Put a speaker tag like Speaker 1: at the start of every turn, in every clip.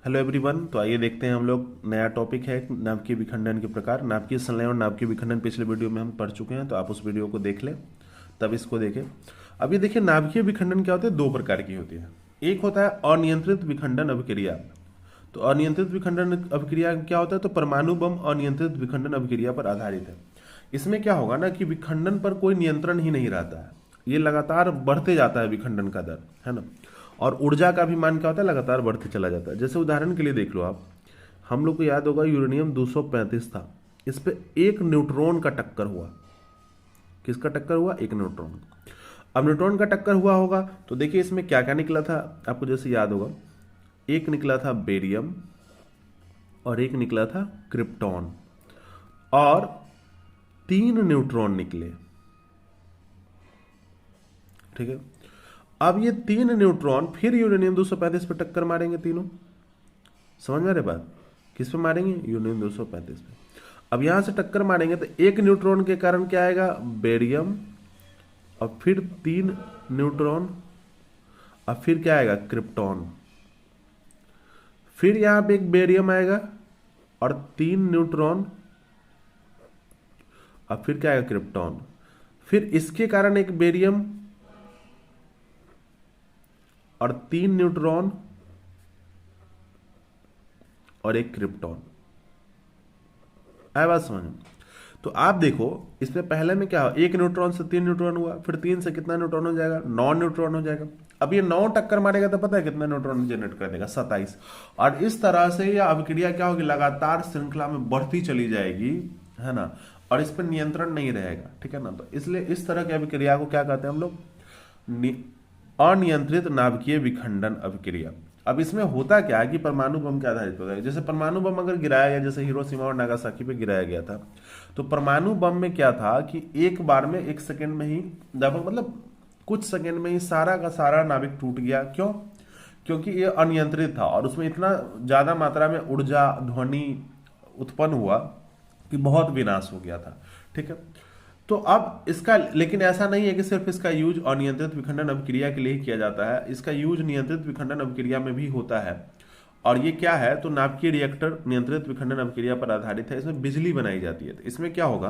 Speaker 1: Hello everyone. तो आइए देखते हैं हम लोग नया टॉपिक है नाभिकीय विखंडन के प्रकार। नाभिकीय संलयन और नाभिकीय विखंडन पिछले वीडियो में हम पढ़ चुके हैं, तो आप उस वीडियो को देख लें तब इसको देखें। अब ये देखिए, नाभिकीय विखंडन क्या होता है, दो प्रकार की होती है। एक होता है अनियंत्रित विखंडन अभिक्रिया। तो अनियंत्रित विखंडन अभिक्रिया क्या होता है, तो परमाणु बम अनियंत्रित विखंडन अभिक्रिया पर आधारित है। इसमें क्या होगा ना कि विखंडन पर कोई नियंत्रण ही नहीं रहता है, ये लगातार बढ़ते जाता है विखंडन का दर, है ना। और ऊर्जा का भी मान क्या होता है, लगातार बढ़ते चला जाता है। जैसे उदाहरण के लिए देख लो आप, हम लोग को याद होगा यूरेनियम 235 था, इस पे एक न्यूट्रॉन का टक्कर हुआ। किसका टक्कर हुआ, एक न्यूट्रॉन। अब न्यूट्रॉन का टक्कर हुआ होगा तो देखिए इसमें क्या क्या निकला था, आपको जैसे याद होगा, एक निकला था बेरियम और एक निकला था क्रिप्टॉन और 3 न्यूट्रॉन निकले। ठीक है, अब ये 3 न्यूट्रॉन फिर यूरेनियम 235 पे टक्कर मारेंगे तीनों। समझ में आ रही बात, किस पे मारेंगे, यूरेनियम 235 पे। अब यहां से टक्कर मारेंगे तो एक न्यूट्रॉन के कारण क्या आएगा, बेरियम, और फिर 3 न्यूट्रॉन, अब फिर क्या आएगा, क्रिप्टॉन। फिर यहां पे एक बेरियम आएगा और 3 न्यूट्रॉन, अब फिर क्या आएगा, क्रिप्टॉन। फिर इसके कारण एक बेरियम और 3 न्यूट्रॉन और एक क्रिप्टॉन। आया बात समझ में। तो आप देखो इसमें पहले में क्या हो, एक न्यूट्रॉन से 3 न्यूट्रॉन हुआ, फिर 3 से कितना न्यूट्रॉन हो जाएगा, 9 न्यूट्रॉन हो जाएगा। अब ये 9 टक्कर मारेगा तो पता है कितना न्यूट्रॉन जनरेट कर देगा, 27। और इस तरह से यह अभिक्रिया क्या होगी, लगातार श्रृंखला में बढ़ती चली जाएगी, है ना। और इस पर नियंत्रण नहीं रहेगा, ठीक है ना। तो इसलिए इस तरह की अभिक्रिया को क्या कहते हैं हम लोग, अनियंत्रित नाभिकीय विखंडन अभिक्रिया। अब इसमें होता क्या है कि परमाणु बम के आधारित होता है। जैसे परमाणु बम अगर गिराया गया, जैसे हिरोशिमा और नागासाकी पे गिराया गया था, तो परमाणु बम में क्या था कि एक बार में 1 सेकंड में ही, मतलब कुछ सेकंड में ही सारा का सारा नाभिक टूट गया। क्यों, क्योंकि ये अनियंत्रित था और उसमें इतना ज्यादा मात्रा में ऊर्जा ध्वनि उत्पन्न हुआ कि बहुत विनाश हो गया था। ठीक है, तो अब इसका, लेकिन ऐसा नहीं है कि सिर्फ इसका यूज अनियंत्रित विखंडन अभिक्रिया के लिए ही किया जाता है, इसका यूज नियंत्रित विखंडन अभिक्रिया में भी होता है। और ये क्या है, तो नाभिकीय रिएक्टर नियंत्रित विखंडन अभिक्रिया पर आधारित है, इसमें बिजली बनाई जाती है। तो इसमें क्या होगा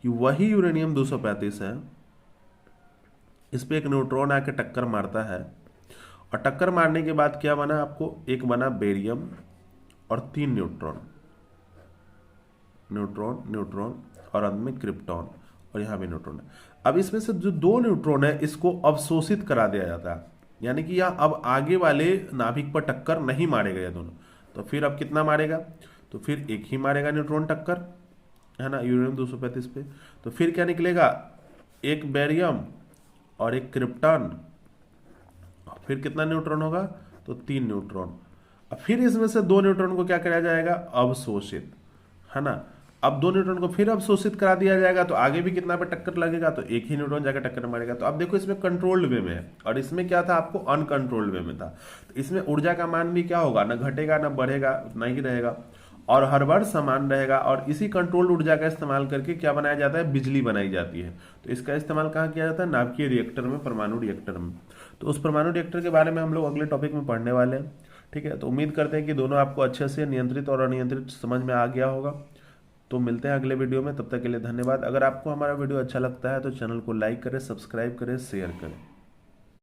Speaker 1: कि वही यूरेनियम 235 है, इस पे एक न्यूट्रॉन आके टक्कर मारता है, और टक्कर मारने के बाद क्या बना आपको, एक बना बेरियम और 3 न्यूट्रॉन, न्यूट्रॉन न्यूट्रॉन और अंत में क्रिप्टॉन, और यहां भी न्यूट्रॉन है। अब इसमें से जो 2 न्यूट्रॉन है इसको अवशोषित करा दिया जाता है, यानी कि यह अब आगे वाले नाभिक पर टक्कर नहीं मारेगा ये दोनों। तो फिर अब कितना मारेगा, तो फिर एक ही मारेगा न्यूट्रॉन टक्कर, है ना, यूरेनियम 235 पे। तो फिर क्या निकलेगा, एक बेरियम और एक क्रिप्टॉन, फिर कितना न्यूट्रॉन होगा, तो 3 न्यूट्रॉन। अब फिर इसमें से 2 न्यूट्रॉन को क्या कराया जाएगा, अवशोषित, है ना। अब 2 न्यूट्रॉन को फिर अवशोषित करा दिया जाएगा, तो आगे भी कितना पे टक्कर लगेगा, तो एक ही न्यूट्रॉन जाकर टक्कर मारेगा। तो अब देखो इसमें कंट्रोल्ड वे में है, और इसमें क्या था, आपको अनकंट्रोल्ड वे में था। तो इसमें ऊर्जा का मान भी क्या होगा, ना घटेगा ना बढ़ेगा, उतना ही रहेगा, और हर बार समान रहेगा। और इसी कंट्रोल्ड ऊर्जा का इस्तेमाल करके क्या बनाया जाता है, बिजली बनाई जाती है। तो इसका इस्तेमाल कहाँ किया जाता है, नाभिकीय रिएक्टर में, परमाणु रिएक्टर में। तो उस परमाणु रिएक्टर के बारे में हम लोग अगले टॉपिक में पढ़ने वाले हैं। ठीक है, तो उम्मीद करते हैं कि दोनों आपको अच्छे से नियंत्रित और अनियंत्रित समझ में आ गया होगा। तो मिलते हैं अगले वीडियो में, तब तक के लिए धन्यवाद। अगर आपको हमारा वीडियो अच्छा लगता है तो चैनल को लाइक करें, सब्सक्राइब करें, शेयर करें।